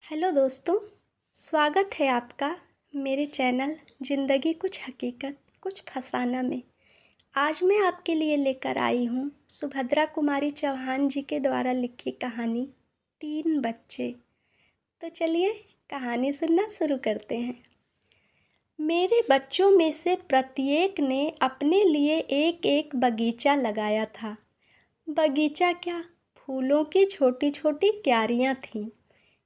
Hello दोस्तों, स्वागत है आपका मेरे चैनल ज़िंदगी कुछ हकीकत कुछ फसाना में। आज मैं आपके लिए लेकर आई हूँ सुभद्रा कुमारी चौहान जी के द्वारा लिखी कहानी तीन बच्चे। तो चलिए कहानी सुनना शुरू करते हैं। मेरे बच्चों में से प्रत्येक ने अपने लिए एक एक बगीचा लगाया था। बगीचा क्या, फूलों की छोटी छोटी क्यारियाँ थीं।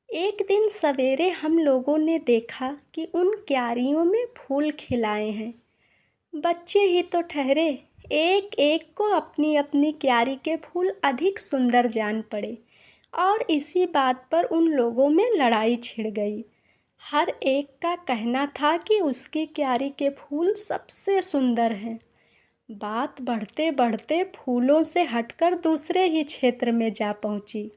एक दिन सवेरे हम लोगों ने देखा कि उन क्यारियों में फूल खिलाए हैं। बच्चे ही तो ठहरे, एक एक को अपनी अपनी क्यारी के फूल अधिक सुंदर जान पड़े और इसी बात पर उन लोगों में लड़ाई छिड़ गई। हर एक का कहना था कि उसकी क्यारी के फूल सबसे सुंदर हैं। बात बढ़ते बढ़ते फूलों से हटकर दूसरे ही क्षेत्र में जा पहुंची।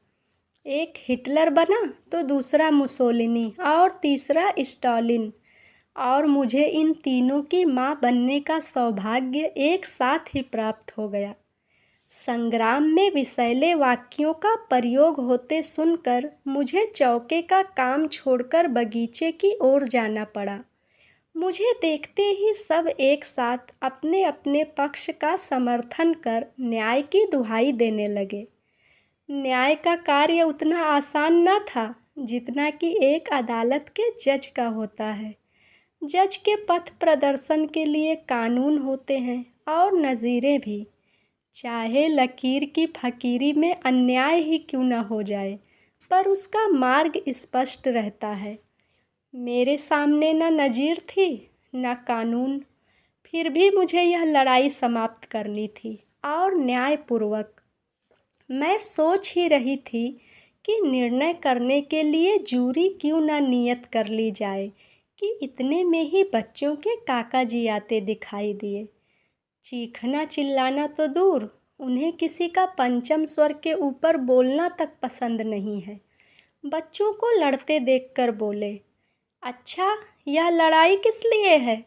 एक हिटलर बना तो दूसरा मुसोलिनी और तीसरा स्टालिन, और मुझे इन तीनों की मां बनने का सौभाग्य एक साथ ही प्राप्त हो गया। संग्राम में विषैले वाक्यों का प्रयोग होते सुनकर मुझे चौके का काम छोड़कर बगीचे की ओर जाना पड़ा। मुझे देखते ही सब एक साथ अपने अपने पक्ष का समर्थन कर न्याय की दुहाई देने लगे। न्याय का कार्य उतना आसान न था जितना कि एक अदालत के जज का होता है। जज के पथ प्रदर्शन के लिए कानून होते हैं और नज़ीरें भी। चाहे लकीर की फकीरी में अन्याय ही क्यों न हो जाए, पर उसका मार्ग स्पष्ट रहता है। मेरे सामने न नज़ीर थी न कानून, फिर भी मुझे यह लड़ाई समाप्त करनी थी और न्यायपूर्वक। मैं सोच ही रही थी कि निर्णय करने के लिए जूरी क्यों ना नियत कर ली जाए कि इतने में ही बच्चों के काका जी आते दिखाई दिए। चीखना चिल्लाना तो दूर, उन्हें किसी का पंचम स्वर के ऊपर बोलना तक पसंद नहीं है। बच्चों को लड़ते देखकर बोले, अच्छा यह लड़ाई किस लिए है?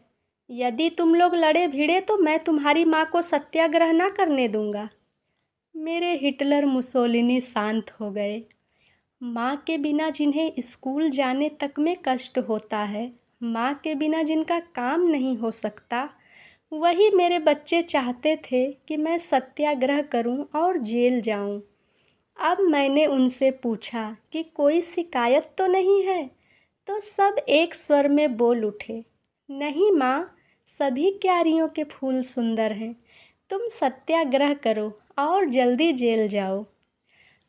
यदि तुम लोग लड़े भिड़े तो मैं तुम्हारी माँ को सत्याग्रह ना करने दूंगा। मेरे हिटलर मुसोलिनी शांत हो गए। माँ के बिना जिन्हें स्कूल जाने तक में कष्ट होता है, माँ के बिना जिनका काम नहीं हो सकता, वही मेरे बच्चे चाहते थे कि मैं सत्याग्रह करूं और जेल जाऊं। अब मैंने उनसे पूछा कि कोई शिकायत तो नहीं है, तो सब एक स्वर में बोल उठे, नहीं माँ, सभी क्यारियों के फूल सुंदर हैं, तुम सत्याग्रह करो और जल्दी जेल जाओ।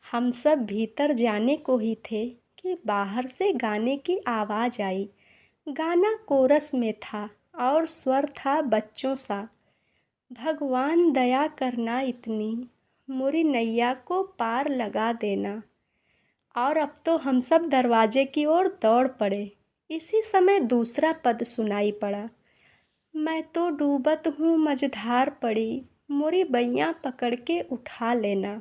हम सब भीतर जाने को ही थे कि बाहर से गाने की आवाज़ आई। गाना कोरस में था और स्वर था बच्चों सा। भगवान दया करना इतनी, मुरी नैया को पार लगा देना। और अब तो हम सब दरवाजे की ओर दौड़ पड़े। इसी समय दूसरा पद सुनाई पड़ा, मैं तो डूबत हूँ मझधार पड़ी, मोरी बैयाँ पकड़ के उठा लेना।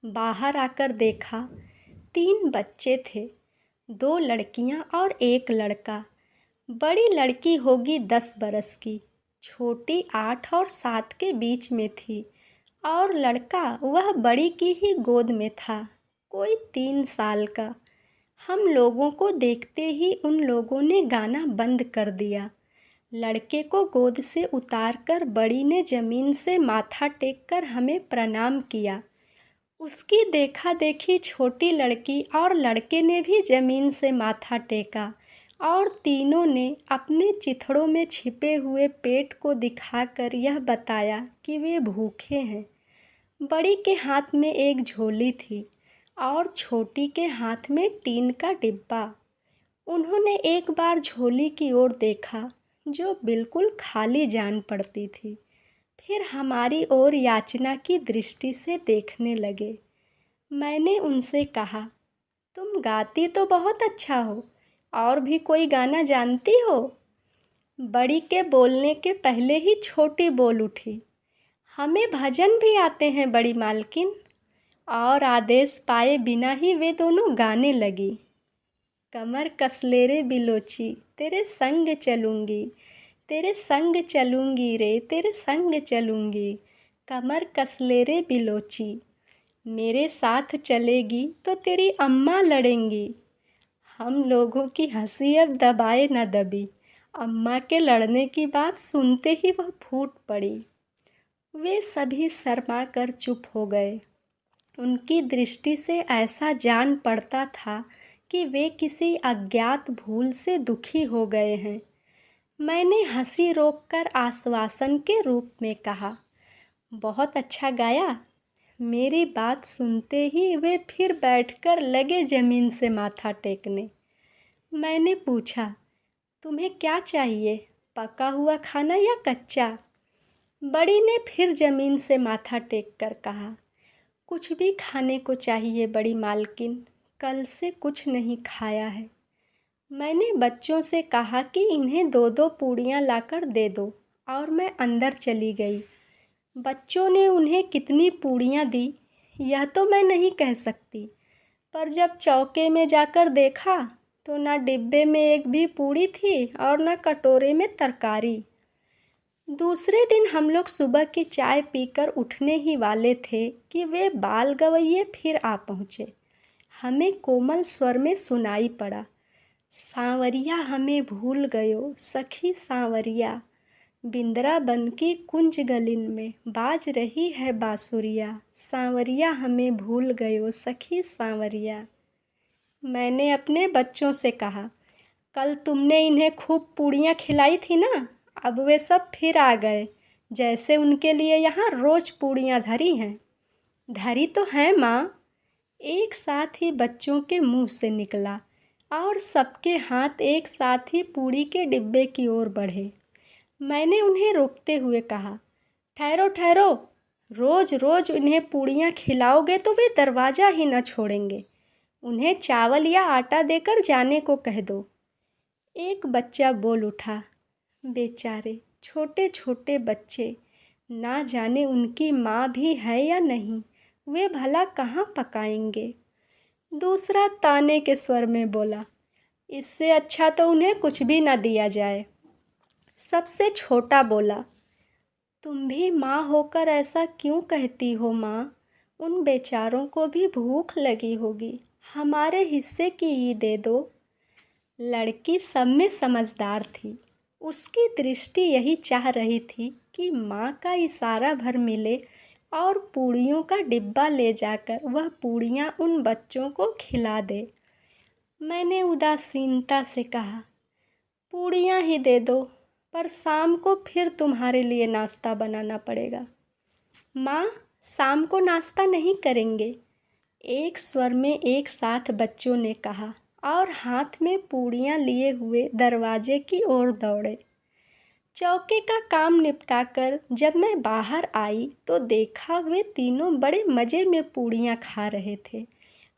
बाहर आकर देखा, तीन बच्चे थे, दो लड़कियां और एक लड़का। बड़ी लड़की होगी 10 बरस की, छोटी 8 और 7 के बीच में थी, और लड़का वह बड़ी की ही गोद में था, कोई 3 साल का। हम लोगों को देखते ही उन लोगों ने गाना बंद कर दिया। लड़के को गोद से उतारकर बड़ी ने जमीन से माथा टेककर हमें प्रणाम किया। उसकी देखा देखी छोटी लड़की और लड़के ने भी जमीन से माथा टेका और तीनों ने अपने चिथड़ों में छिपे हुए पेट को दिखाकर यह बताया कि वे भूखे हैं। बड़ी के हाथ में एक झोली थी और छोटी के हाथ में टीन का डिब्बा। उन्होंने एक बार झोली की ओर देखा जो बिल्कुल खाली जान पड़ती थी, फिर हमारी ओर याचना की दृष्टि से देखने लगे। मैंने उनसे कहा, तुम गाती तो बहुत अच्छा हो, और भी कोई गाना जानती हो? बड़ी के बोलने के पहले ही छोटी बोल उठी, हमें भजन भी आते हैं बड़ी मालकिन। और आदेश पाए बिना ही वे दोनों गाने लगी, कमर कसले रे बिलोची, तेरे संग चलूँगी, तेरे संग चलूँगी रे, तेरे संग चलूँगी, कमर कसले रे बिलोची, मेरे साथ चलेगी तो तेरी अम्मा लड़ेंगी, हम लोगों की हंसी अब दबाए न दबी। अम्मा के लड़ने की बात सुनते ही वह फूट पड़ी। वे सभी शर्मा कर चुप हो गए। उनकी दृष्टि से ऐसा जान पड़ता था कि वे किसी अज्ञात भूल से दुखी हो गए हैं। मैंने हंसी रोककर आश्वासन के रूप में कहा, बहुत अच्छा गाया। मेरी बात सुनते ही वे फिर बैठकर लगे जमीन से माथा टेकने। मैंने पूछा, तुम्हें क्या चाहिए, पका हुआ खाना या कच्चा? बड़ी ने फिर जमीन से माथा टेक कर कहा, कुछ भी खाने को चाहिए बड़ी मालकिन, कल से कुछ नहीं खाया है। मैंने बच्चों से कहा कि इन्हें 2-2 पूड़ियाँ लाकर दे दो और मैं अंदर चली गई। बच्चों ने उन्हें कितनी पूड़ियाँ दी यह तो मैं नहीं कह सकती, पर जब चौके में जाकर देखा तो ना डिब्बे में एक भी पूड़ी थी और ना कटोरे में तरकारी। दूसरे दिन हम लोग सुबह की चाय पीकर उठने ही वाले थे कि वे बाल गवैये फिर आ पहुँचे। हमें कोमल स्वर में सुनाई पड़ा, सांवरिया हमें भूल गयो सखी सांवरिया, बिंद्रा बन की कुंज गलिन में बाज रही है बांसुरिया, सांवरिया हमें भूल गयो सखी सांवरिया। मैंने अपने बच्चों से कहा, कल तुमने इन्हें खूब पूड़ियाँ खिलाई थी ना, अब वे सब फिर आ गए, जैसे उनके लिए यहाँ रोज पूड़ियाँ धरी हैं। धरी तो हैं माँ, एक साथ ही बच्चों के मुंह से निकला और सबके हाथ एक साथ ही पूड़ी के डिब्बे की ओर बढ़े। मैंने उन्हें रोकते हुए कहा, ठहरो ठहरो, रोज रोज इन्हें पूड़ियाँ खिलाओगे तो वे दरवाज़ा ही न छोड़ेंगे। उन्हें चावल या आटा देकर जाने को कह दो। एक बच्चा बोल उठा, बेचारे छोटे छोटे बच्चे, ना जाने उनकी माँ भी है या नहीं, वे भला कहाँ पकाएंगे। दूसरा ताने के स्वर में बोला, इससे अच्छा तो उन्हें कुछ भी ना दिया जाए। सबसे छोटा बोला, तुम भी माँ होकर ऐसा क्यों कहती हो माँ, उन बेचारों को भी भूख लगी होगी, हमारे हिस्से की ही दे दो। लड़की सब में समझदार थी, उसकी दृष्टि यही चाह रही थी कि माँ का इशारा भर मिले और पूड़ियों का डिब्बा ले जाकर वह पूड़ियाँ उन बच्चों को खिला दे। मैंने उदासीनता से कहा, पूड़ियाँ ही दे दो, पर शाम को फिर तुम्हारे लिए नाश्ता बनाना पड़ेगा। माँ, शाम को नाश्ता नहीं करेंगे, एक स्वर में एक साथ बच्चों ने कहा और हाथ में पूड़ियाँ लिए हुए दरवाजे की ओर दौड़े। चौके का काम निपटाकर जब मैं बाहर आई तो देखा वे तीनों बड़े मज़े में पूड़ियाँ खा रहे थे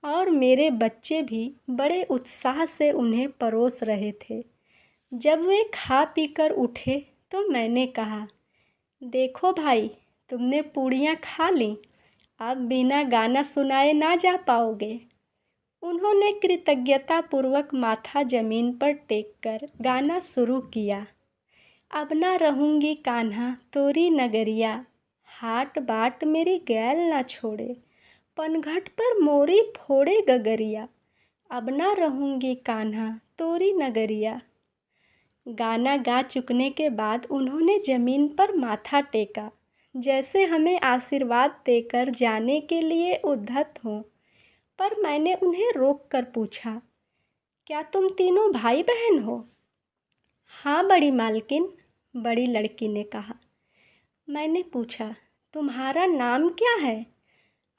और मेरे बच्चे भी बड़े उत्साह से उन्हें परोस रहे थे। जब वे खा पीकर उठे तो मैंने कहा, देखो भाई, तुमने पूड़ियाँ खा लीं, अब बिना गाना सुनाए ना जा पाओगे। उन्होंने कृतज्ञतापूर्वक माथा जमीन पर टेककर गाना शुरू किया। अब ना रहूँगी कान्हा तोरी नगरिया, हाट बाट मेरी गैल ना छोड़े, पनघट पर मोरी फोड़े गगरिया, अब ना रहूँगी कान्हा तोरी नगरिया। गाना गा चुकने के बाद उन्होंने ज़मीन पर माथा टेका, जैसे हमें आशीर्वाद देकर जाने के लिए उद्धत हों, पर मैंने उन्हें रोक कर पूछा, क्या तुम तीनों भाई बहन हो? हाँ बड़ी मालकिन, बड़ी लड़की ने कहा। मैंने पूछा, तुम्हारा नाम क्या है?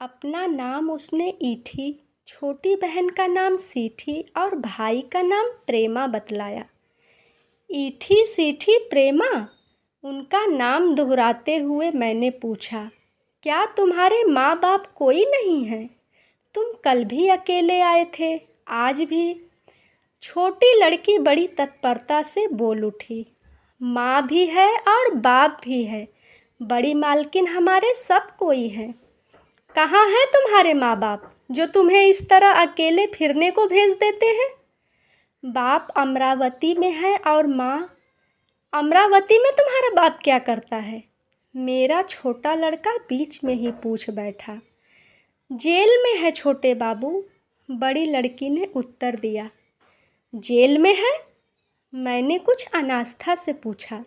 अपना नाम उसने ईठी, छोटी बहन का नाम सीठी और भाई का नाम प्रेमा बतलाया। ईठी सीठी प्रेमा, उनका नाम दोहराते हुए मैंने पूछा, क्या तुम्हारे माँ बाप कोई नहीं है? तुम कल भी अकेले आए थे, आज भी? छोटी लड़की बड़ी तत्परता से बोल उठी, माँ भी है और बाप भी है, बड़ी मालकिन हमारे सब कोई है। कहाँ हैं तुम्हारे माँ बाप जो तुम्हें इस तरह अकेले फिरने को भेज देते हैं? बाप अमरावती में है और माँ। अमरावती में तुम्हारा बाप क्या करता है? मेरा छोटा लड़का बीच में ही पूछ बैठा। जेल में है छोटे बाबू, बड़ी लड़की ने उत्तर दिया। जेल में है? मैंने कुछ अनास्था से पूछा।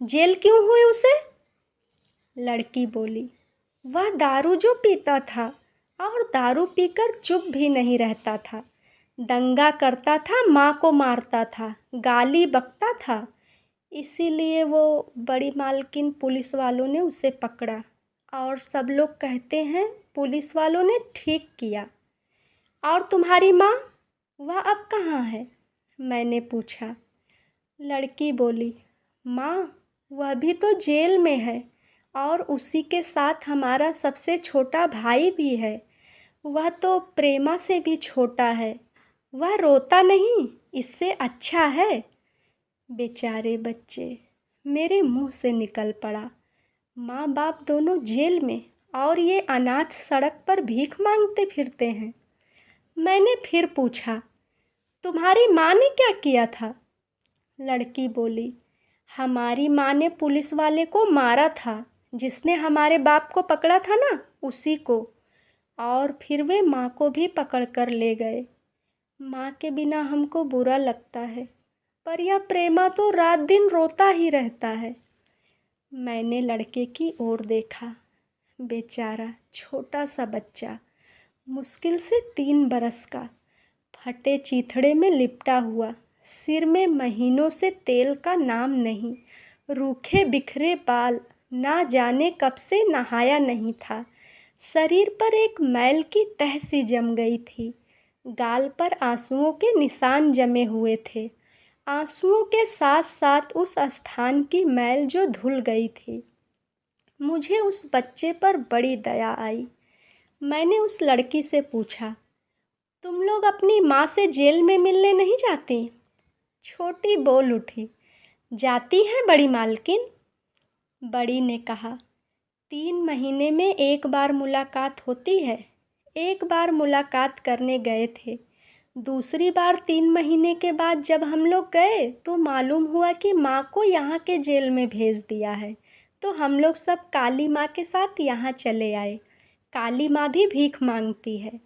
जेल क्यों हुई उसे? लड़की बोली, वह दारू जो पीता था और दारू पीकर चुप भी नहीं रहता था, दंगा करता था, माँ को मारता था, गाली बकता था। इसीलिए वो बड़ी मालकिन पुलिस वालों ने उसे पकड़ा और सब लोग कहते हैं पुलिस वालों ने ठीक किया। और तुम्हारी माँ, वह अब कहाँ है? मैंने पूछा। लड़की बोली, माँ, वह भी तो जेल में है और उसी के साथ हमारा सबसे छोटा भाई भी है। वह तो प्रेमा से भी छोटा है। वह रोता नहीं, इससे अच्छा है। बेचारे बच्चे, मेरे मुंह से निकल पड़ा। माँ बाप दोनों जेल में और ये अनाथ सड़क पर भीख मांगते फिरते हैं। मैंने फिर पूछा, तुम्हारी माँ ने क्या किया था? लड़की बोली, हमारी माँ ने पुलिस वाले को मारा था, जिसने हमारे बाप को पकड़ा था ना, उसी को। और फिर वे माँ को भी पकड़ कर ले गए। माँ के बिना हमको बुरा लगता है, पर यह प्रेमा तो रात दिन रोता ही रहता है। मैंने लड़के की ओर देखा। बेचारा छोटा सा बच्चा, मुश्किल से 3 बरस का, फटे चीथड़े में लिपटा हुआ, सिर में महीनों से तेल का नाम नहीं, रूखे बिखरे बाल, ना जाने कब से नहाया नहीं था। शरीर पर एक मैल की तह सी जम गई थी। गाल पर आंसुओं के निशान जमे हुए थे। आंसुओं के साथ साथ उस स्थान की मैल जो धुल गई थी। मुझे उस बच्चे पर बड़ी दया आई। मैंने उस लड़की से पूछा, तुम लोग अपनी माँ से जेल में मिलने नहीं जाती? छोटी बोल उठी, जाती हैं बड़ी मालकिन। बड़ी ने कहा, 3 महीने में एक बार मुलाकात होती है। एक बार मुलाकात करने गए थे। दूसरी बार 3 महीने के बाद जब हम लोग गए तो मालूम हुआ कि माँ को यहाँ के जेल में भेज दिया है। तो हम लोग सब काली माँ के साथ यहाँ चले आए। काली माँ भी भीख मांगती है।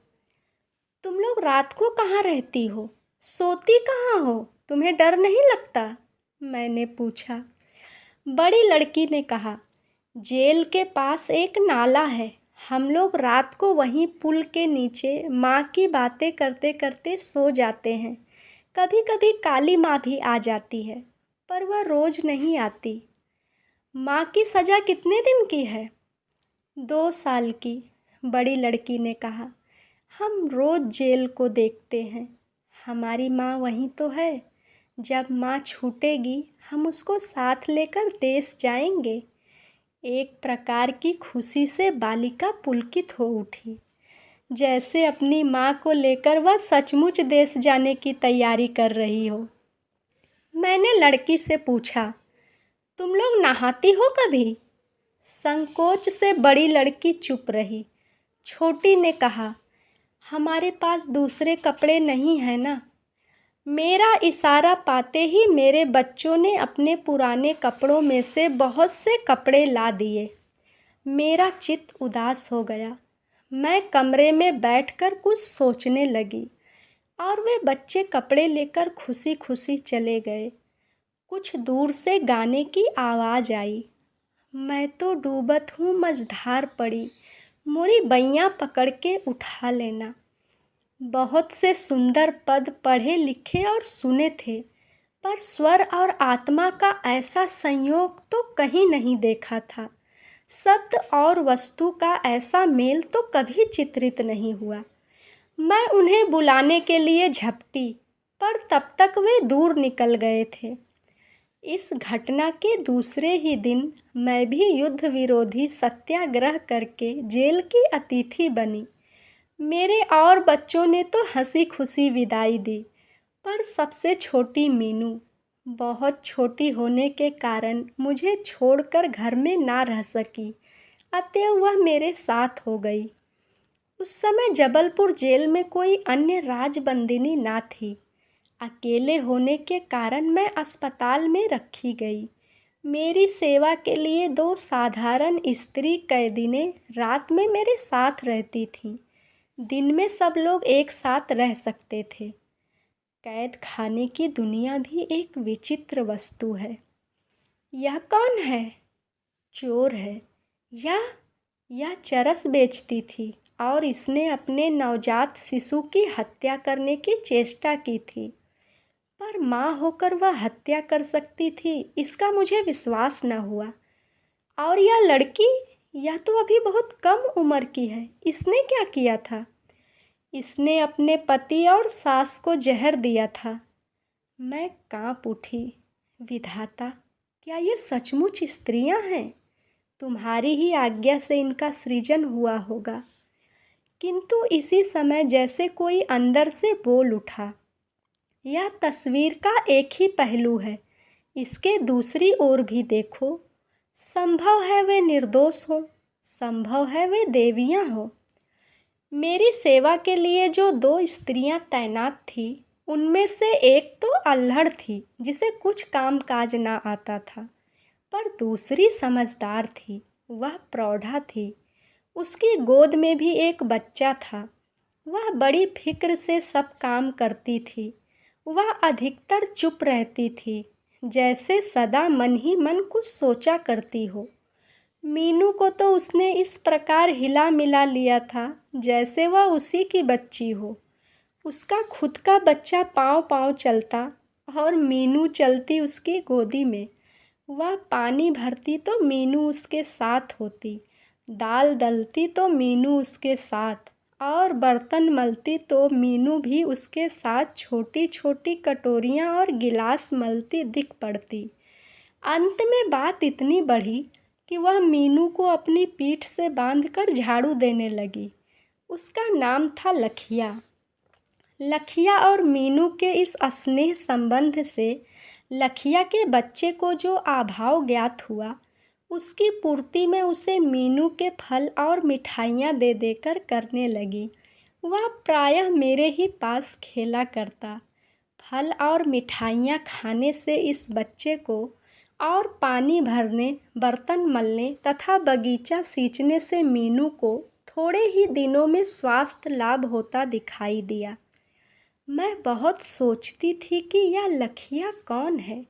तुम लोग रात को कहाँ रहती हो? सोती कहाँ हो? तुम्हें डर नहीं लगता? मैंने पूछा। बड़ी लड़की ने कहा, जेल के पास एक नाला है। हम लोग रात को वहीं पुल के नीचे माँ की बातें करते करते सो जाते हैं। कभी कभी काली माँ भी आ जाती है, पर वह रोज नहीं आती। माँ की सज़ा कितने दिन की है? 2 साल की। बड़ी लड़की ने कहा, हम रोज जेल को देखते हैं। हमारी माँ वहीं तो है। जब माँ छूटेगी हम उसको साथ लेकर देश जाएंगे। एक प्रकार की खुशी से बालिका पुलकित हो उठी, जैसे अपनी माँ को लेकर वह सचमुच देश जाने की तैयारी कर रही हो। मैंने लड़की से पूछा, तुम लोग नहाती हो कभी? संकोच से बड़ी लड़की चुप रही। छोटी ने कहा, हमारे पास दूसरे कपड़े नहीं हैं ना। मेरा इशारा पाते ही मेरे बच्चों ने अपने पुराने कपड़ों में से बहुत से कपड़े ला दिए। मेरा चित्त उदास हो गया। मैं कमरे में बैठकर कुछ सोचने लगी और वे बच्चे कपड़े लेकर खुशी खुशी चले गए। कुछ दूर से गाने की आवाज़ आई। मैं तो डूबत हूँ मझधार पड़ी, मोरी बैयाँ पकड़ के उठा लेना। बहुत से सुंदर पद पढ़े लिखे और सुने थे, पर स्वर और आत्मा का ऐसा संयोग तो कहीं नहीं देखा था। शब्द और वस्तु का ऐसा मेल तो कभी चित्रित नहीं हुआ। मैं उन्हें बुलाने के लिए झपटी, पर तब तक वे दूर निकल गए थे। इस घटना के दूसरे ही दिन मैं भी युद्ध विरोधी सत्याग्रह करके जेल की अतिथि बनी। मेरे और बच्चों ने तो हंसी खुशी विदाई दी, पर सबसे छोटी मीनू बहुत छोटी होने के कारण मुझे छोड़कर घर में ना रह सकी, अतएव वह मेरे साथ हो गई। उस समय जबलपुर जेल में कोई अन्य राजबंदिनी ना थी। अकेले होने के कारण मैं अस्पताल में रखी गई। मेरी सेवा के लिए 2 साधारण स्त्री कैदीनें रात में मेरे साथ रहती थीं। दिन में सब लोग एक साथ रह सकते थे। कैद खाने की दुनिया भी एक विचित्र वस्तु है। यह कौन है? चोर है या यह चरस बेचती थी और इसने अपने नवजात शिशु की हत्या करने की चेष्टा की थी। पर माँ होकर वह हत्या कर सकती थी, इसका मुझे विश्वास न हुआ। और यह लड़की, यह तो अभी बहुत कम उम्र की है। इसने क्या किया था? इसने अपने पति और सास को जहर दिया था। मैं कांप उठी। विधाता, क्या ये सचमुच स्त्रियां हैं? तुम्हारी ही आज्ञा से इनका सृजन हुआ होगा। किंतु इसी समय जैसे कोई अंदर से बोल उठा, यह तस्वीर का एक ही पहलू है, इसके दूसरी ओर भी देखो। संभव है वे निर्दोष हो, संभव है वे देवियां हो। मेरी सेवा के लिए जो 2 स्त्रियां तैनात थी, उनमें से एक तो अल्हड़ थी, जिसे कुछ काम काज ना आता था, पर दूसरी समझदार थी, वह प्रौढ़ा थी। उसकी गोद में भी एक बच्चा था। वह बड़ी फिक्र से सब काम करती थी। वह अधिकतर चुप रहती थी, जैसे सदा मन ही मन कुछ सोचा करती हो। मीनू को तो उसने इस प्रकार हिला मिला लिया था जैसे वह उसी की बच्ची हो। उसका खुद का बच्चा पाँव पाँव चलता और मीनू चलती उसकी गोदी में। वह पानी भरती तो मीनू उसके साथ होती, दाल दलती तो मीनू उसके साथ, और बर्तन मलती तो मीनू भी उसके साथ छोटी छोटी कटोरियाँ और गिलास मलती दिख पड़ती। अंत में बात इतनी बढ़ी कि वह मीनू को अपनी पीठ से बांधकर झाड़ू देने लगी। उसका नाम था लखिया। लखिया और मीनू के इस स्नेह संबंध से लखिया के बच्चे को जो अभाव ज्ञात हुआ, उसकी पूर्ति में उसे मीनू के फल और मिठाइयाँ दे देकर करने लगी। वह प्रायः मेरे ही पास खेला करता। फल और मिठाइयाँ खाने से इस बच्चे को और पानी भरने, बर्तन मलने तथा बगीचा सींचने से मीनू को थोड़े ही दिनों में स्वास्थ्य लाभ होता दिखाई दिया। मैं बहुत सोचती थी कि यह लखिया कौन है,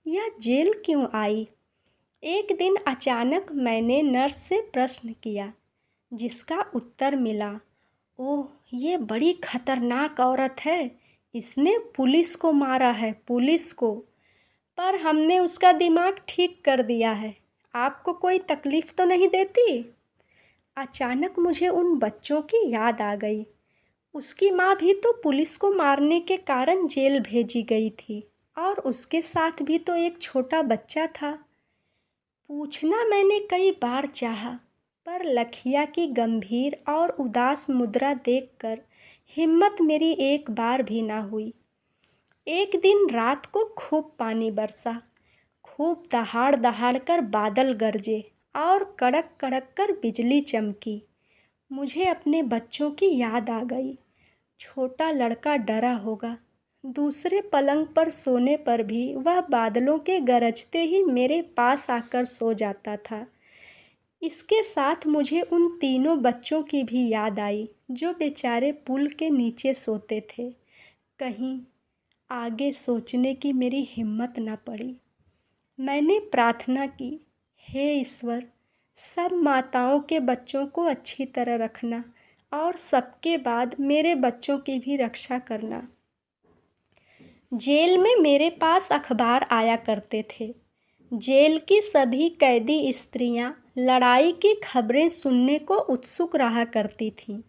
यह जेल क्यों आई। एक दिन अचानक मैंने नर्स से प्रश्न किया, जिसका उत्तर मिला, ओह, ये बड़ी खतरनाक औरत है, इसने पुलिस को मारा है, पुलिस को। पर हमने उसका दिमाग ठीक कर दिया है, आपको कोई तकलीफ़ तो नहीं देती। अचानक मुझे उन बच्चों की याद आ गई। उसकी माँ भी तो पुलिस को मारने के कारण जेल भेजी गई थी, और उसके साथ भी तो एक छोटा बच्चा था। पूछना मैंने कई बार चाहा, पर लखिया की गंभीर और उदास मुद्रा देखकर हिम्मत मेरी एक बार भी ना हुई। एक दिन रात को खूब पानी बरसा, खूब दहाड़ दहाड़ कर बादल गरजे और कड़क कड़क कर बिजली चमकी। मुझे अपने बच्चों की याद आ गई। छोटा लड़का डरा होगा। दूसरे पलंग पर सोने पर भी वह बादलों के गरजते ही मेरे पास आकर सो जाता था। इसके साथ मुझे उन तीनों बच्चों की भी याद आई जो बेचारे पुल के नीचे सोते थे। कहीं आगे सोचने की मेरी हिम्मत न पड़ी। मैंने प्रार्थना की, हे ईश्वर, सब माताओं के बच्चों को अच्छी तरह रखना और सबके बाद मेरे बच्चों की भी रक्षा करना। जेल में मेरे पास अखबार आया करते थे। जेल की सभी कैदी स्त्रियां लड़ाई की खबरें सुनने को उत्सुक रहा करती थीं।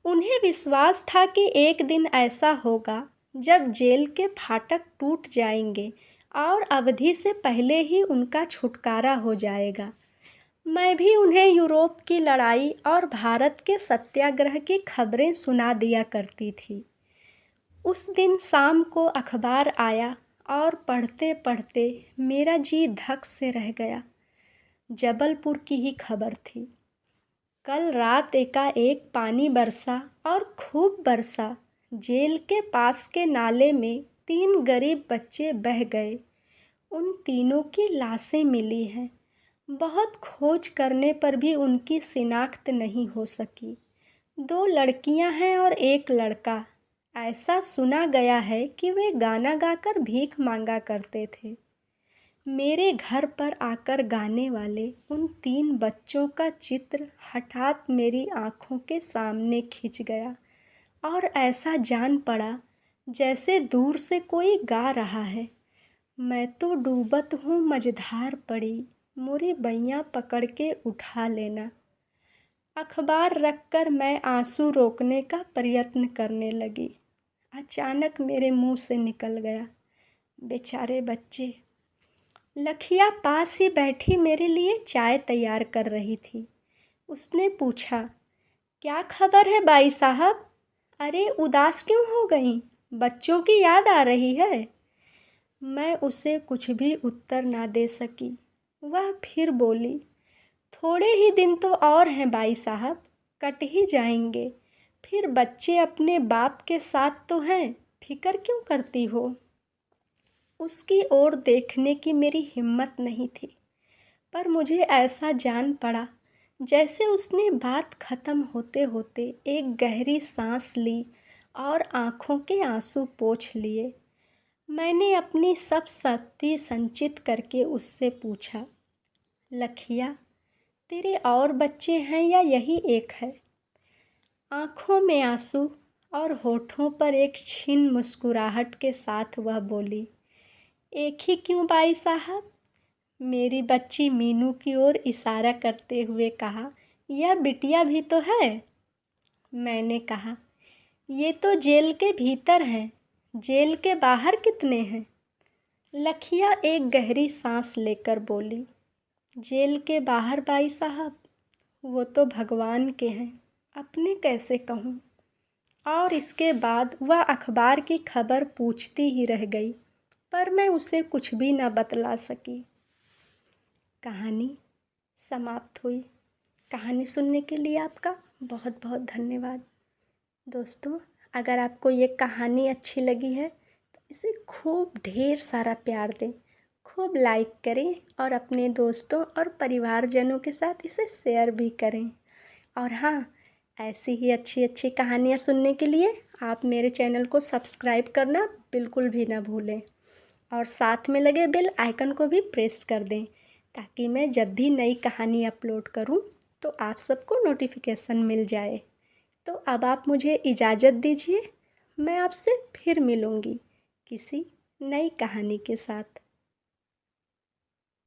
उन्हें विश्वास था कि एक दिन ऐसा होगा जब जेल के फाटक टूट जाएंगे और अवधि से पहले ही उनका छुटकारा हो जाएगा। मैं भी उन्हें यूरोप की लड़ाई और भारत के सत्याग्रह की खबरें सुना दिया करती थी। उस दिन शाम को अखबार आया और पढ़ते पढ़ते मेरा जी धक से रह गया। जबलपुर की ही खबर थी। कल रात एकाएक पानी बरसा और खूब बरसा। जेल के पास के नाले में 3 गरीब बच्चे बह गए। उन तीनों की लाशें मिली हैं। बहुत खोज करने पर भी उनकी शिनाख्त नहीं हो सकी। 2 लड़कियां हैं और 1 लड़का। ऐसा सुना गया है कि वे गाना गाकर भीख मांगा करते थे। मेरे घर पर आकर गाने वाले उन 3 बच्चों का चित्र हठात मेरी आँखों के सामने खिंच गया और ऐसा जान पड़ा जैसे दूर से कोई गा रहा है। मैं तो डूबत हूँ मझधार पड़ी, मोरी बैयाँ पकड़ के उठा लेना। अखबार रखकर मैं आंसू रोकने का प्रयत्न करने लगी। अचानक मेरे मुंह से निकल गया, बेचारे बच्चे। लखिया पास ही बैठी मेरे लिए चाय तैयार कर रही थी। उसने पूछा, क्या खबर है बाई साहब? अरे उदास क्यों हो गईं? बच्चों की याद आ रही है? मैं उसे कुछ भी उत्तर ना दे सकी। वह फिर बोली, थोड़े ही दिन तो और हैं बाई साहब, कट ही जाएंगे। फिर बच्चे अपने बाप के साथ तो हैं, फिक्र क्यों करती हो? उसकी ओर देखने की मेरी हिम्मत नहीं थी, पर मुझे ऐसा जान पड़ा जैसे उसने बात खत्म होते होते एक गहरी सांस ली और आंखों के आंसू पोंछ लिए। मैंने अपनी सब शक्ति संचित करके उससे पूछा, लखिया, तेरे और बच्चे हैं या यही एक है? आंखों में आंसू और होठों पर एक क्षीण मुस्कुराहट के साथ वह बोली, एक ही क्यों बाई साहब? मेरी बच्ची मीनू की ओर इशारा करते हुए कहा, यह बिटिया भी तो है। मैंने कहा, ये तो जेल के भीतर हैं, जेल के बाहर कितने हैं? लखिया एक गहरी सांस लेकर बोली, जेल के बाहर बाई साहब, वो तो भगवान के हैं, अपने कैसे कहूँ। और इसके बाद वह अखबार की खबर पूछती ही रह गई, पर मैं उसे कुछ भी न बतला सकी। कहानी समाप्त हुई। कहानी सुनने के लिए आपका बहुत बहुत धन्यवाद। दोस्तों, अगर आपको ये कहानी अच्छी लगी है तो इसे खूब ढेर सारा प्यार दें, खूब लाइक करें और अपने दोस्तों और परिवारजनों के साथ इसे शेयर भी करें। और हाँ, ऐसी ही अच्छी अच्छी कहानियाँ सुनने के लिए आप मेरे चैनल को सब्सक्राइब करना बिल्कुल भी ना भूलें और साथ में लगे बेल आइकन को भी प्रेस कर दें, ताकि मैं जब भी नई कहानी अपलोड करूं तो आप सबको नोटिफिकेशन मिल जाए। तो अब आप मुझे इजाज़त दीजिए, मैं आपसे फिर मिलूँगी किसी नई कहानी के साथ।